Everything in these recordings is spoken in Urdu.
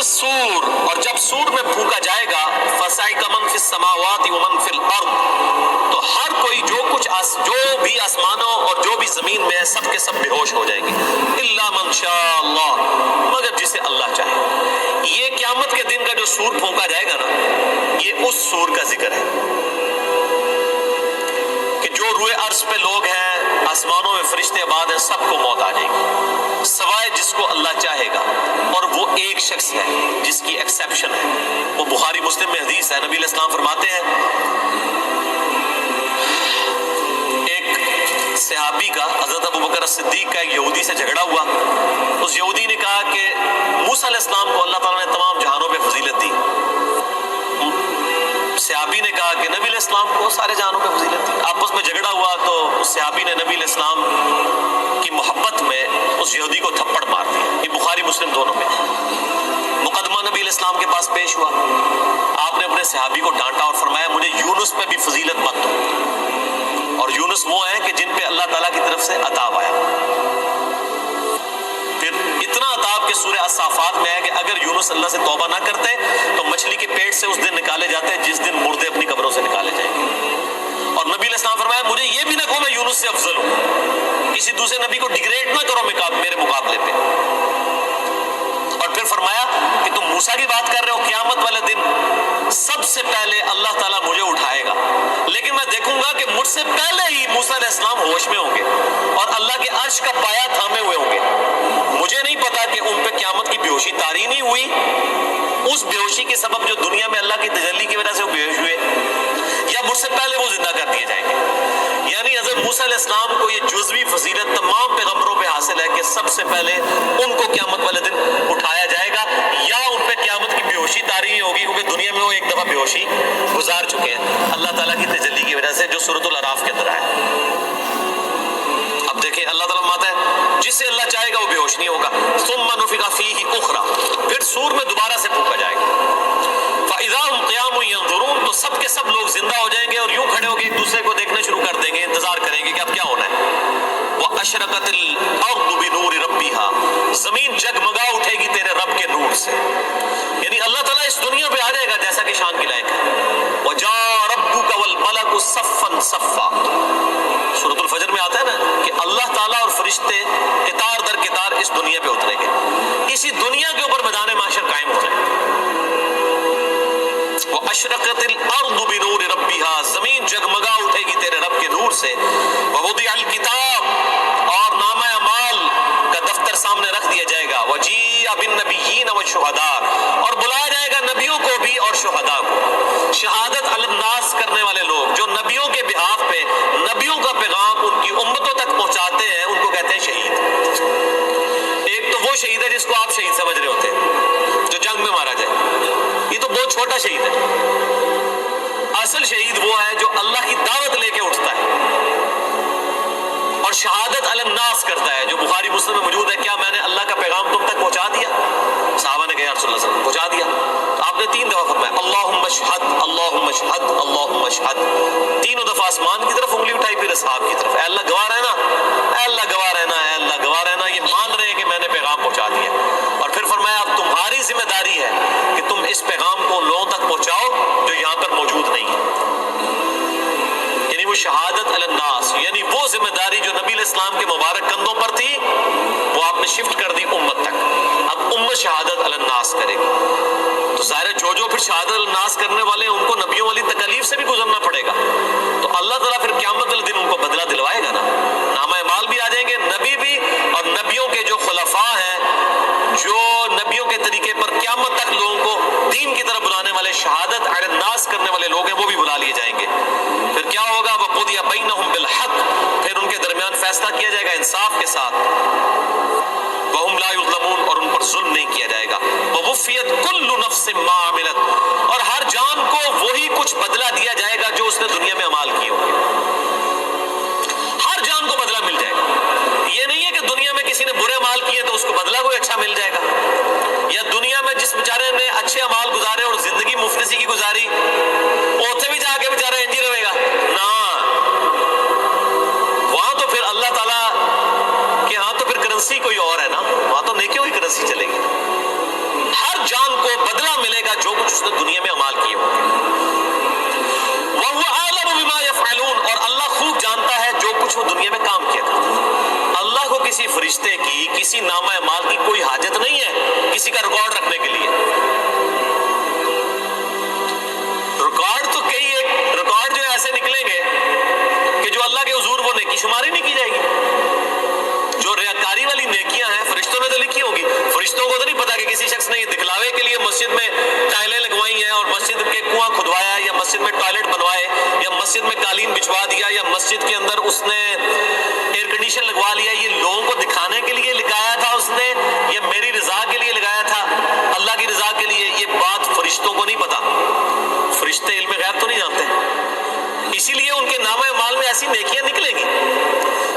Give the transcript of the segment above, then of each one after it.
السور، اور جب سور میں پھونکا جائے گا، فصعق من فی السماوات ومن فی الارض، تو ہر کوئی جو بھی آسمانوں اور جو بھی زمین میں ہے سب کے سب بے ہوش ہو جائیں گے، الا من شاء اللہ، مگر جسے اللہ چاہے۔ یہ قیامت کے دن کا جو سور پھونکا جائے گا نا، یہ اس سور کا ذکر ہے کہ جو روئے عرش پہ لوگ ہیں، آسمانوں میں فرشتے آباد ہیں، سب کو موت آ جائے گی سوائے جس کو اللہ چاہے گا، اور وہ ایک شخص ہے جس کی ایکسیپشن ہے، وہ بخاری مسلم میں حدیث ہے، نبی علیہ السلام فرماتے ہیں ایک صحابی کا، حضرت ابوبکر صدیق کا ایک یہودی سے جھگڑا ہوا، اس یہودی نے کہا کہ موسیٰ علیہ السلام کو اللہ تعالیٰ نے تمام جہانوں پہ فضیلت دی، صحابی نے کہا کہ نبی علیہ السلام کو سارے جہانوں پہ فضیلت دی، آپس میں جھگڑا ہوا تو اس صحابی نے نبی علیہ السلام کی محبت میں اس یہودی کو تھپڑ مار دیا، یہ بخاری مسلم دونوں میں، مقدمہ نبی علیہ السلام کے پاس پیش ہوا، آپ نے اپنے صحابی کو ڈانٹا اور فرمایا مجھے یونس پہ بھی فضیلت مت دو، اور یونس وہ ہیں کہ جن پہ اللہ تعالیٰ کی طرف سے عطاب آیا، پھر اتنا عطاب کہ سورہ الصافات میں ہے کہ اگر یونس اللہ سے توبہ نہ کرتے تو مچھلی کے پیٹ سے اس دن نکالے جاتے جس دن مردے اپنی قبروں سے نکالے جائیں گے، اور نبی علیہ السلام فرمایا مجھے یہ بھی نہ کہو میں یونس سے افضل ہوں، کسی دوسرے نبی کو ڈیگریڈ نہ کرو میرے مقابلے پہ، اور پھر فرمایا کہ تم موسیٰ کی بات کر رہے ہو، قیامت والے دن سب سے پہلے اللہ تعالیٰ مجھے اٹھائے گا، لیکن میں دیکھوں گا کہ مجھ سے پہلے ہی موسیٰ علیہ السلام ہوش میں ہوں گے اور اللہ کے عرش کا پایہ تھامے ہوئے ہوں گے، مجھے نہیں پتا کہ ان پہ قیامت کی بے ہوشی طاری نہیں ہوئی، اس بے ہوشی کے سبب جو دنیا میں اللہ کی تجلی کی وجہ سے وہ بے ہوش ہوئے، یا مجھ سے پہلے وہ زندہ کر دیے جائیں گے۔ یعنی حضرت موسیٰ علیہ السلام کو یہ جزوی فضیلت تمام پیغمبروں پہ حاصل ہے کہ سب سے پہلے ان کو قیامت والے دن اٹھایا جائے گا، یا ان پہ قیامت کی بے ہوشی طاری ہوگی کیونکہ دنیا میں وہ ایک دفعہ بے ہوشی گزار چکے ہیں اللہ تعالیٰ کی تجلی کی وجہ سے، جو سورۃ الاعراف کے اندر ہے۔ اب دیکھیں اللہ تعالیٰ فرماتا ہے جسے اللہ چاہے گا وہ بے ہوش نہیں ہوگا، ثم نفخ فیہ اخری، پھر سور میں دوبارہ سے پھونکا جائے گا، فاذا هم قیام ینظرون، تو سب کے سب لوگ زندہ ہو جائیں گے اور یوں کھڑے ہو کے ایک دوسرے کو دیکھنا شروع کر دیں گے، انتظار کریں گے کہ اب کیا ہونا ہے۔ واشرقت الارض بنور ربها، زمین جگمگا اٹھے گی تیرے رب کے نور سے، یعنی اللہ تعالیٰ اس دنیا پہ آ جائے گا جیسا کہ شان کی لائق ہے۔ وجاء ربک والملک صفا صفا، سورۃ الفجر میں آتا ہے نا کہ اللہ تعالیٰ اور فرشتے قطار در قطار اس دنیا پہ اتریں گے، اسی دنیا کے اوپر میدان محشر قائم ہو جائے گا۔ واشرقت الارض بنور ربها، زمین جگمگا اٹھے گی تیرے رب کے نور سے۔ ووضع الکتاب، اور نامہ اعمال کا دفتر سامنے رکھ دیا جائے گا۔ وجیء بالنبیین والشہداء، اور بلایا جائے گا نبیوں کو بھی اور شہداء کو، شہادت علی الناس کرنے والے لوگ جو نبیوں کے بہاف پہ نبیوں کا پیغام ان کی امتوں تک پہنچاتے ہیں، ان کو کہتے ہیں شہید۔ ایک تو وہ شہید ہے جس کو آپ شہید سمجھ رہے ہوتے ہیں جو جنگ میں مارا جائے، یہ تو بہت چھوٹا شہید ہے، اصل شہید وہ ہے جو اللہ کی دعوت لے کے اٹھتا ہے اور شہادت علی الناس کرتا ہے، جو بخاری مسلم میں موجود ہے، کیا میں نے اللہ کا پیغام تم تک پہنچا دیا؟ صحابہ نے کہا یا رسول اللہ صلی اللہ علیہ وسلم پہنچا دیا، تو آپ نے 3 دفعہ فرمایا اللہم اشہد اللہم اشہد اللہم اشہد، تینوں دفعہ آسمان کی طرف انگلی اٹھائی، پھر اصحاب کی طرف، اے اللہ گواہ رہنا، اے اللہ گواہ رہنا، اے اللہ گواہ رہنا، یہ مان رہے ہیں کہ میں نے پیغام پہنچا دیا، اور پھر فرمایا اب تمہاری ذمہ داری ہے کہ تم اس پیغام کو لوگوں تک پہنچاؤ جو یہاں پر موجود نہیں ہے، یعنی وہ شہادت علی الناس، یعنی وہ ذمہ داری جو نبی علیہ السلام کے مبارک کندھوں پر تھی وہ آپ نے شفٹ کر دی امت تک، اب امت شہادت علی الناس کرے گی، تو ظاہر ہے جو پھر شہادت علی الناس کرنے والے ہیں ان کو نبیوں والی تکالیف سے بھی گزرنا پڑے گا، تو اللہ تعالیٰ پھر قیامت والے دن ان کو بدلہ دلوائے گا نا، نامہ اعمال بھی آ جائیں گے، نبی بھی، اور نبیوں کے جو خلفاء ہیں جو نبیوں کے طریقے پر قیامت تک لوگوں کو دین کی طرف بلانے والے، شہادت علی الناس کرنے والے لوگ ہیں، وہ بھی بلا لیے جائیں گے، پھر کیا ہوگا؟ وَقُضِيَ بَيْنَهُمْ بِالْحَقِّ، پھر ان کے درمیان فیصلہ کیا جائے گا انصاف کے ساتھ، وَهُمْ لَا يُظْلَمُونَ، اور ان پر ظلم نہیں کیا جائے گا، وَوُفِّيَتْ كُلُّ نَفْسٍ مَّا عَمِلَتْ، اور ہر جان کو وہی کچھ بدلہ دیا جائے گا جو اس نے دنیا میں عمال کیے ہوگے، ہر جان کو بدلہ مل جائے گا، یہ نہیں ہے کہ دنیا میں کسی نے برے عمال کیے تو اس کو بدلہ کوئی اچھا مل جائے گا، یا دنیا میں جس بیچارے نے اچھے عمال گزارے اور زندگی مفلسی کی گزاری اوتھے بھی جا کے بیچارہ انجی رہے گا، نہ، وہاں تو پھر اللہ تعالیٰ کہ ہاں تو پھر کرنسی کوئی اور ہے نا، وہاں تو نیکیوں کی کرنسی چلے گی، ہر جان گا جو کچھ اس نے دنیا میں اعمال کیے ہوں گے۔ وَهُوَ أَعْلَمُ بِمَا يَفْعَلُونَ، اور اللہ خوب جانتا ہے جو کچھ وہ دنیا میں کام کیا کرتا۔ اللہ کو کسی فرشتے کی، کسی نامہ اعمال کی کوئی حاجت نہیں ہے کسی کا ریکارڈ رکھنے کے لیے۔ ریکارڈ تو ریکارڈ جو ایسے نکلیں گے کہ جو اللہ کے حضور وہ نیکی شماری نہیں کی جائے گی۔ جو ریاکاری والی نیکیاں ہیں فرشتوں نے تو لکھی ہوگی، فرشتوں کو تو نہیں پتا کہ کسی شخص نے یہ دکھلاوے کے لیے مسجد میں ٹائلیں لگوائی ہیں اور مسجد کے کنواں کھدوایا یا مسجد میں ٹوائلٹ بنوائے یا مسجد میں قالین بچھوا دیا یا مسجد کے اندر اس نے ایئر کنڈیشن لگوا لیا، یہ لوگوں کو دکھانے کے لیے لگایا تھا اس نے یا میری رضا کے لیے لگایا تھا، اللہ کی رضا کے لیے، یہ بات فرشتوں کو نہیں پتا۔ فرشتے علم غیب تو نہیں جانتے، اسی لیے ان کے نامہ اعمال میں ایسی نیکیاں نکلیں گی۔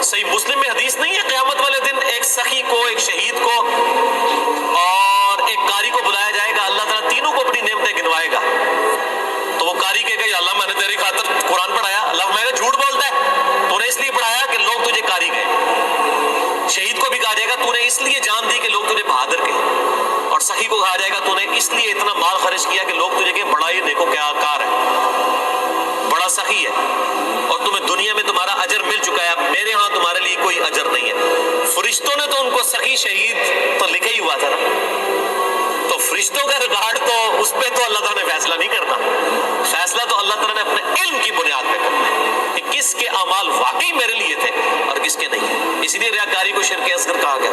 صحیح مسلم میں حدیث نہیں ہے قیامت والے دن ایک سخی کو، ایک شہید کو اور ایک قاری کو بلایا جائے گا، اللہ تعالیٰ تینوں کو اپنی نعمتیں گنوائے گا۔ تو وہ قاری کہے گا یا اللہ میں نے تیری خاطر قرآن پڑھایا، اللہ میں نے جھوٹ بولتا ہے، تو نے اس لیے پڑھایا کہ لوگ تجھے قاری کہیں۔ شہید کو بھی کہا جائے گا تو نے اس لیے جان دی کہ لوگ تجھے بہادر کہیں، اور سخی کو کہا جائے گا تو نے اس لیے اتنا مال خرچ کیا کہ لوگ تجھے کہیں بڑا یہ دیکھو کیا کار ہے، بڑا سخی ہے، اور تمہیں دنیا میں تمہارا اجر مل چکا ہے، اب میرے ہاں تمہارے لیے کوئی اجر نہیں ہے۔ فرشتوں نے تو ان کو سخی شہید تو لکھا ہی ہوا تھا نا، تو فرشتوں کا ریکارڈ تو اس پہ تو اللہ تعالیٰ نے فیصلہ نہیں کرنا، فیصلہ تو اللہ تعالیٰ نے اپنے علم کی بنیاد پہ کرنا ہے کہ کس کے اعمال واقعی میرے لیے تھے اور کس کے نہیں۔ اسی لیے ریاکاری کو شرک اصغر کہا گیا۔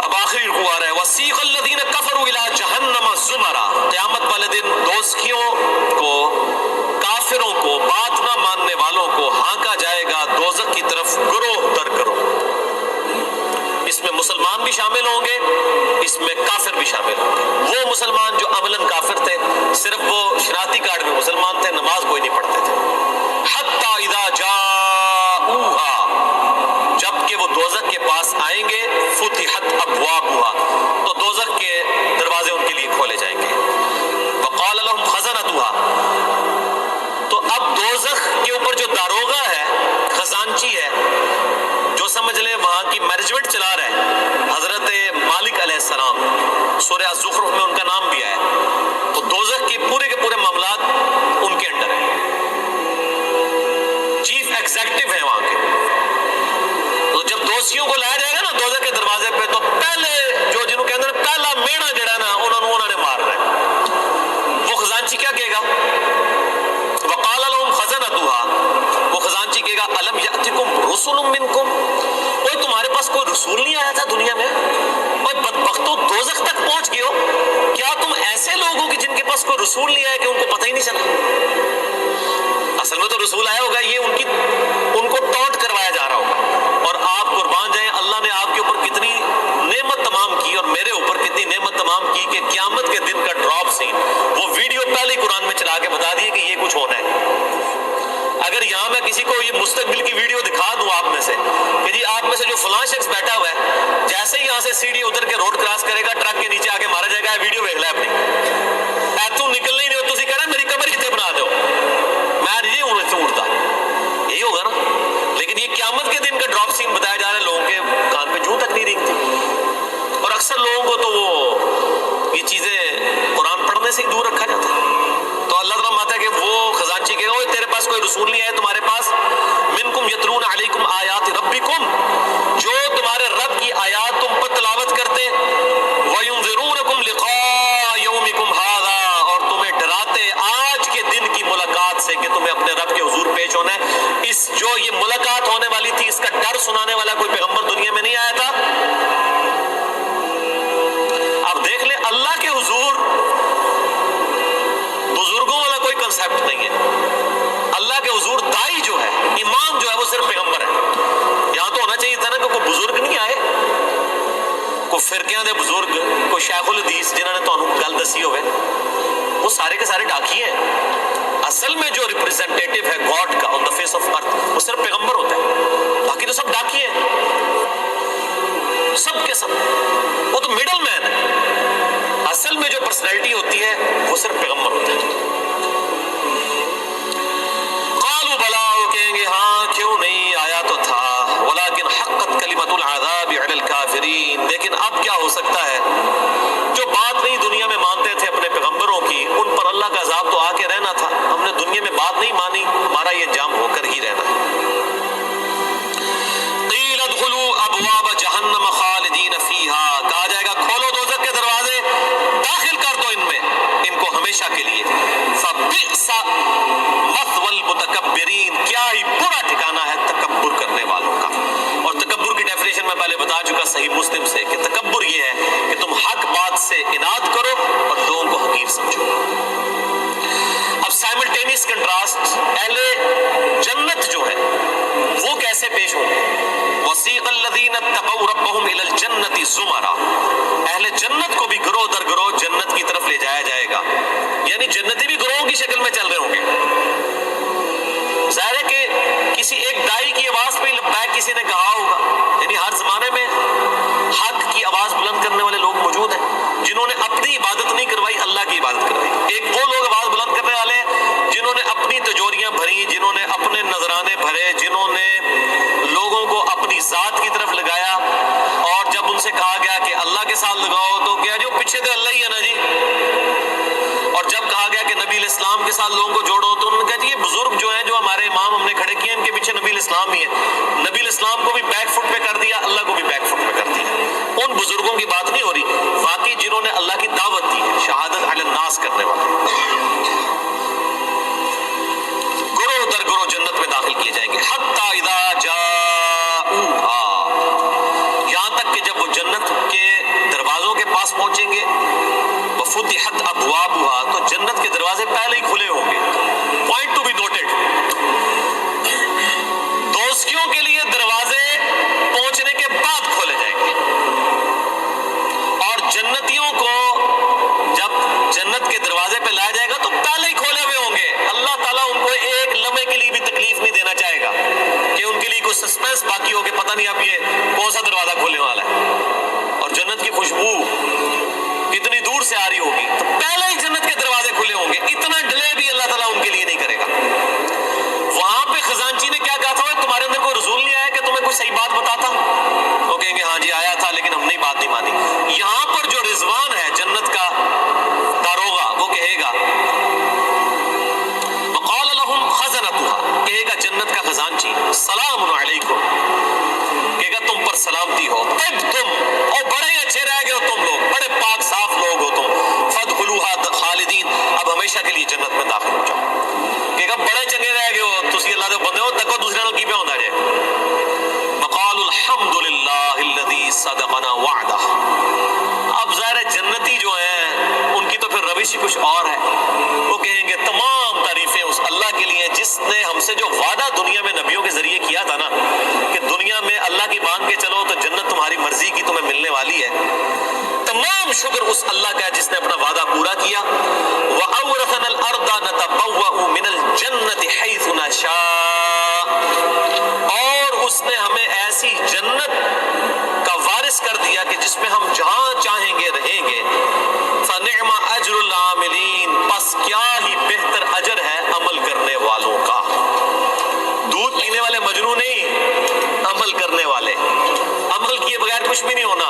اب آخری رکوع آ رہا ہے وَسِيقَ الَّذِينَ كَفَرُوا إِلَىٰ جَهَنَّمَ زُمَرًا، قیامت والے دن دوزخیوں کو، کافروں کو، بات نہ ماننے والوں کو ہانکا جائے گا دوزخ کی طرف گروہ در گروہ۔ اس میں مسلمان بھی شامل ہوں گے، اس میں کافر بھی شامل ہوں گے۔ وہ مسلمان جو عملاً کافر تھے، صرف وہ شناختی کارڈ میں مسلمان تھے، نماز کوئی نہیں پڑھتے تھے۔ حَتَّى إِذَا جَاءُوهَا، جب کہ وہ دوزخ کے پاس آئیں گے، فُتِحَتْ أَبْوَابُهَا، تو دوزخ کے دروازے ان کے لیے کھولے جائیں گے۔ وَقَالَ لَهُمْ خَزَنَتُهَا، تو اب دوزخ کے اوپر جو داروغہ ہے، خزانچی ہے، جو سمجھ لیں وہاں کی مینجمنٹ چلا رہا ہے، حضرت مالک علیہ السلام، سورہ الزخرف میں ان کا نام بھی آیا ہے، تو دوزخ کے پورے معاملات ان کے انڈر ہیں، چیف ایگزیکٹو ہیں وہاں کے۔ تو جب دوزخیوں کو لایا جائے گا نا دوزخ کے دروازے پہ، تو پہلے جو جنہوں کے اندر پہلا میڑا جڑا نا انہوں نے مارنا ہے۔ وہ خزانچی کیا کہے گا؟ وقال لهم خزنتها، وہ خزانچی کہے گا الم یاتکم رسل منکم، کوئی تمہارے پاس کوئی رسول نہیں آیا تھا دنیا میں؟ اوے بدبختو دوزخ تک پہنچ گئے ہو، کیا تم ایسے لوگ ہو کہ جن کے پاس کوئی رسول نہیں آیا کہ ان کو پتہ ہی نہیں چلا؟ اصل میں تو رسول آیا ہوگا، یہ ان کو ٹونٹ کروایا جا رہا ہوگا۔ اور آپ قربان جائیں، اللہ نے آپ کے اوپر کتنی نعمت تمام کی اور میرے اوپر کتنی نعمت تمام کی کہ قیامت کے دن کا ڈراپ سین، وہ ویڈیو پہلے ہی قرآن میں چلا کے بتا دیے کہ یہ کچھ ہونا ہے۔ اگر یہاں میں کسی کو یہ مستقبل کی ویڈیو دکھا دوں آپ میں سے کہ جی آپ میں سے جو فلاں شخص بیٹھا ہوا ہے، جیسے ہی یہاں سے سیڑھی اتر کے روڈ کراس کرے گا ٹرک کے نیچے آ کے مارا جائے گا، ویڈیو دیکھ لے اپنی، ایتوں نکلنا ہی نہیں ہو، تسی کہہ رہے میری کمر ہی تے بنا دو، میں نہیں اڑتا، یہی ہوگا نا۔ لیکن یہ قیامت کے دن کا ڈراپ سین بتایا جا رہا ہے، لوگوں کے کان پہ جوں تک نہیں رینگتی، اور اکثر لوگوں کو تو وہ یہ چیزیں قرآن پڑھنے سے ہی دور رکھا جاتا ہے۔ تو اللہ تعالیٰ ماتا ہے کہ وہ خزانچی کہے گا تیرے پاس کوئی رسول نہیں ہے تمہارے پاس، منکم یتلون علیکم آیات ربکم، جو تمہارے رب کی آیات تم پر تلاوت کرتے، وینذرونکم لقاء یومکم ھذا، اور تمہیں ڈراتے آج کے دن کی ملاقات سے کہ تمہیں اپنے رب کے حضور پیش ہونا ہے۔ اس جو یہ ملاقات ہونے والی تھی اس کا ڈر سنانے والا کوئی پیغمبر دنیا میں نہیں آیا تھا۔ اب دیکھ لیں اللہ کے حضور بزرگوں والا کوئی کنسیپٹ نہیں ہے، اللہ کے حضور دائی جو ہے، امام جو ہے وہ صرف پیغمبر ہے۔ یہاں تو ہونا چاہیے تھا نا کہ کوئی بزرگ نہیں آئے، کوئی فرقیاں دے بزرگ، کوئی شیخ الحدیث جنہوں نے تانوں گل دسی ہوئے، وہ سارے کے سارے ڈاکی ہیں۔ اصل میں جو ریپرزینٹیٹو ہے گاڈ کا آن دا فیس آف ارتھ وہ صرف پیغمبر ہوتا ہے، باقی تو سب ڈاکی ہیں، سب کے سب، وہ تو مڈل مین ہے۔ اصل میں جو پرسنالٹی ہوتی ہے وہ صرف پیغمبر ہوتا ہے۔ قالوا بلا، وہ کہیں گے ہاں کیوں نہیں آیا تو تھا، ولکن حقت کلمۃ العذاب علی الکافرین، لیکن اب کیا ہو سکتا ہے جو بات نہیں دنیا میں مانتے تھے اپنے پیغمبروں کی، ان پر اللہ کا عذاب تو آ کے رہنا تھا، ہم نے دنیا میں بات نہیں مانی، ہمارا یہ انجام ہو کر ہی رہنا ہے۔ قیل ادخلوا ابواب جہنم خالدین فیہا، کہا جائے گا کھولو دوزخ کے دروازے، داخل کر دو ان میں، ان کو ہمیشہ کے لیے۔ فبئس مثوى المتکبرین، کیا ہی برا ٹھکانہ ہے تکبر کرنے والوں کا۔ اور تکبر کی ڈیفینیشن میں پہلے بتا چکا صحیح مسلم سے کہ تکبر یہ ہے کہ تم حق بات سے اناد کرو اور لوگوں کو حقیر سمجھو۔ اب سائملٹینیس کنٹراسٹ، اہل جنت جو ہے وہ کیسے پیش ہوں گے؟ وسیق الذین اتقوا ربهم الی الجنۃ زمرا، اہل جنت کو بھی گروہ در گروہ جنت کی طرف لے جایا جائے گا، یعنی جنتی بھی گروہوں کی شکل میں چل رہے ہوں گے۔ ظاہر ہے کہ کسی ایک دائی کی آواز پہ لبیک کسی نے کہا ہوگا، یعنی ہر زمانے میں حق کی آواز بلند کرنے والے لوگ موجود ہیں جنہوں نے اپنی عبادت نہیں کروائی، اللہ کی عبادت کروائی۔ ایک وہ لوگ آواز بلند کرنے والے ہیں جنہوں نے اپنی تجوریاں بھری، جنہوں نے اپنے نذرانے بھرے، جنہوں نے لوگوں کو اپنی ذات کی طرف لگایا، اور جب ان سے کہا گیا کہ اللہ کے ساتھ لگاؤ تو کیا جو پیچھے تو اللہ ہی ہے نا جی، اور جب کہا گیا کہ نبی علیہ السلام کے ساتھ لوگوں کو جوڑو تو انہوں نے کہا جی یہ بزرگ جو ہیں جو ہمارے امام ہم نے کھڑے کیے ان کے پیچھے نبی علیہ السلام ہی ہے، نبی علیہ السلام کو بھی بیک فٹ پہ کر دیا، اللہ کو بھی بیک فٹ پہ کر دیا۔ ان بزرگوں کی بات نہیں ہو رہی، واقعی جنہوں نے اللہ کی دعوت دی ہے، شہادت علی الناس کرنے والے، گروہ در گروہ جنت میں داخل کیے جائیں گے۔ حتی اذا جاؤہا، یہاں تک کہ جب وہ جنت کے دروازوں کے پاس پہنچیں گے، وفتحت ابوابها، تو جنت کے دروازے پہلے ہی کھلے ہوں گے۔ پوائنٹ ٹو بی نوٹڈ، دوزخیوں کے لیے دروازے پہنچنے کے بعد کھولے جائیں گے، اور جنتیوں کو جب جنت کے دروازے پہ لایا جائے گا تو پہلے ہی کھولے ہوئے ہوں گے۔ اللہ تعالیٰ ان کو ایک لمحے کے لیے بھی تکلیف نہیں دینا چاہے گا کہ ان کے لیے کوئی سسپینس باقی ہو کہ پتہ نہیں اب یہ کون سا دروازہ کھولنے والا ہے۔ اور جنت کی خوشبو کتنی دور سے آ رہی ہوگی، تو پہلے ہی جنت کے دروازے کھلے ہوں گے، اتنا ڈیلے بھی اللہ تعالیٰ ان کے لیے نہیں کرے گا۔ وہاں پہ خزانچی نے کیا کہا تھا، تمہارے اندر کوئی رسول نہیں آیا کہ تمہیں کوئی صحیح بات بتاتا؟ وہ کہیں گے ہاں جی آیا تھا لیکن ہم نے بات نہیں مانی۔ یہاں پر جو رضوان ہے جنت کا داروغہ، وہ کہے گا وقال لهم خزنتها، کہے گا جنت کا خزانچی سلام علیکم، کہے گا تم پر سلامتی ہو، طبتم، اور بڑے اچھے رہ گئے ہو تم لوگ، بڑے پاک صاف لوگ ہو تم، فادخلوها خالدین، اب ہمیشہ کے لیے جنت میں داخل ہو جاؤ، کہے گا بڑے چنگے رہ گئے ہو تسی اللہ دے بندے ہو، تکو دوسرے نال کی پہ ہوندا جے۔ وقالوا الحمد للہ الذی صدقنا وعدہ، اب ظاہر ہے جنتی جو ہیں ان کی تو پھر روش ہی کچھ اور ہے، وہ کہیں گے تمام تعریفیں اس اللہ کے لیے جس نے ہم سے جو وعدہ دنیا میں نبیوں کے ذریعے کیا تھا نا کہ دنیا میں اللہ کی مان کے چلو تو جنت تمہاری مرضی کی تمہیں ملنے والی ہے، تمام شکر اس اللہ کا ہے جس نے اپنا وعدہ پورا کیا۔ وَأَوْرَثَنَا الْأَرْضَ نَتَبَوَّأُ مِنَ الْجَنَّةِ حَيْثُ نَشَاءُ، اور اس نے ہمیں ایسی جنت کا وارث کر دیا کہ جس میں ہم جہاں چاہیں گے رہیں گے۔ فَنِعْمَ أَجْرُ الْعَامِلِينَ، پس کیا ہی بہتر اجر ہے عمل کرنے والوں کا۔ دودھ پینے والے مجنو نہیں، عمل کرنے والے، عمل کیے بغیر کچھ بھی نہیں ہونا،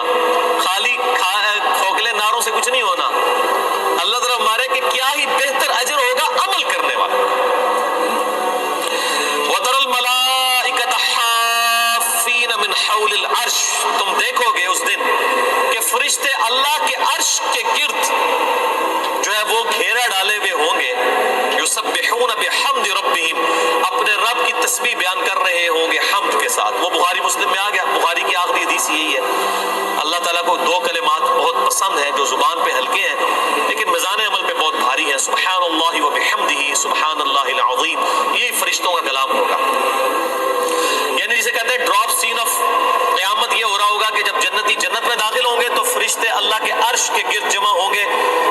خالی کھوکھلے نعروں سے کچھ نہیں ہونا۔ اللہ تعالیٰ ہمارے کہ کیا ہی بہتر اجر ہوگا عمل کرنے والا۔ وَتَرَى الْمَلَائِكَةَ حَافِّينَ مِنْ حَوْلِ الْعَرْشِ، تم دیکھو گے اس دن کہ فرشتے اللہ کے عرش کے گرد جو ہے وہ گھیرا ڈالے ہوئے ہوں گے، یسبحون بحمد ربہم، اپنے رب کی تسبیح بیان کر رہے ہوں گے حمد کے ساتھ۔ وہ بخاری مسلم میں آ گیا، بخاری کی آخری حدیث یہی ہے۔ اللہ تعالیٰ کو دو کلمات بہت پسند ہیں جو زبان پہ ہلکے ہیں لیکن میزان عمل پہ بہت بھاری ہیں، سبحان اللہ و بحمدہ سبحان اللہ العظیم، یہ فرشتوں کا کلام ہوگا۔ یعنی جسے کہتے ہیں ڈراپ سین آف قیامت یہ ہو رہا ہوگا کہ جب جنتی جنت میں داخل ہوں گے تو فرشتے اللہ کے عرش کے گرد جمع ہوں گے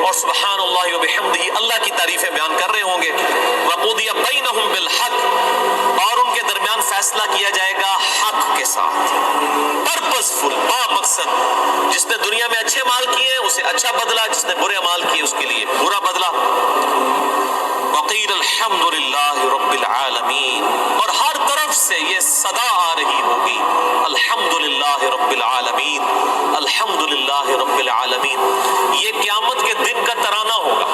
اور سبحان اللہ و بحمدہ اللہ کی تعریفیں بیان کر رہے ہوں گے۔ وقضی بینہم بالحق، اور ان کے درمیان فیصلہ کیا جائے گا حق کے ساتھ، پرپز فل، با مقصد، جس نے دنیا میں اچھے مال کیے اسے اچھا بدلہ، جس نے برے مال کیے اس کے لیے برا بدلہ۔ وقیل الحمد للہ رب العالمین، اور ہر طرف سے یہ صدا آ رہی ہوگی الحمد للہ رب العالمین، الحمد للہ رب العالمین۔ یہ قیامت کے دن کا ترانہ ہوگا،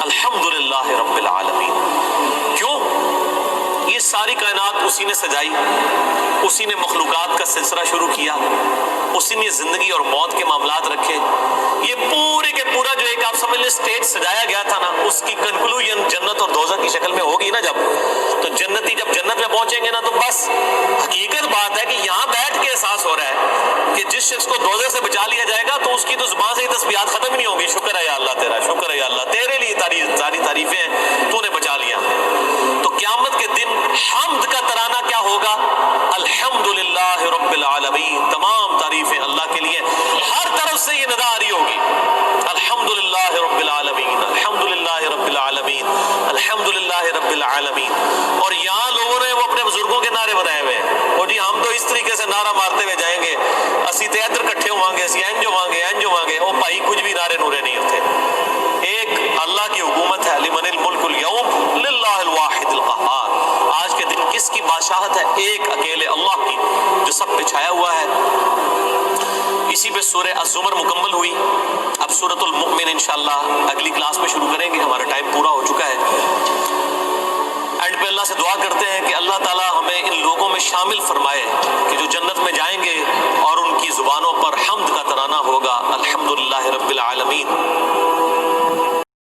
الحمدللہ رب العالمین۔ کیوں؟ یہ ساری کائنات اسی نے سجائی، اسی نے مخلوقات کا سلسلہ شروع کیا، اسی نے زندگی اور موت کے معاملات رکھے۔ یہ پورے کے پورا جو ایک آپ سمجھ لیں سٹیج سجایا گیا تھا نا، اس کی کنکلوژن جنت اور دوزخ کی شکل میں ہوگی نا۔ جب تو جنتی جب جنت میں پہنچیں گے نا تو بس حقیقت بات ہے کہ یہاں بیٹھ کے احساس ہو رہا ہے کہ جس شخص کو دوزخ سے بچا لیا جائے گا تو اس کی تو زبان سے ہی تسبیحات ختم ہی نہیں ہوگی۔ شکر ہے یا اللہ تیرا، شکر ہے یا اللہ، تیرے لیے ساری تعریفیں ہیں، تو نے بچا لیا۔ تو قیامت کے دن حمد کا ترانہ کیا ہوگا؟ الحمدللہ رب العالمین، تمام تعریفیں اللہ کے لیے۔ ہر طرف سے یہ ندا آ رہی ہوگی، الحمدللہ رب العالمین، الحمدللہ رب العالمین، الحمدللہ رب العالمین۔ اور یہاں لوگوں نے وہ اپنے بزرگوں کے نعرے بنائے ہوئے ہیں، اور جی ہم تو اس طریقے سے نعرہ مارتے ہوئے جائیں گے، اسی تے ادھر کٹھے ہوواں گے، اسی اینجو مانگے، او بھائی کچھ بھی نعرے نورے نہیں ہوتے۔ ایک اللہ کی حکومت ہے، لمن الملک اليوم للہ الواحد القہار۔ آج کے دن کس کی بادشاہت ہے؟ ایک اکیلے اللہ کی، جو سب پہ چھایا ہوا ہے۔ اسی پہ سورہ الزمر مکمل ہوئی۔ اب سورۃ المؤمن انشاءاللہ اگلی کلاس میں شروع کریں گے، ہمارا ٹائم پورا ہو چکا ہے۔ اینڈ پہ اللہ سے دعا کرتے ہیں کہ اللہ تعالی ہمیں ان لوگوں میں شامل فرمائے کہ جو جنت میں جائیں گے اور ان کی زبانوں پر حمد کا ترانہ ہوگا، الحمدللہ رب العالمین۔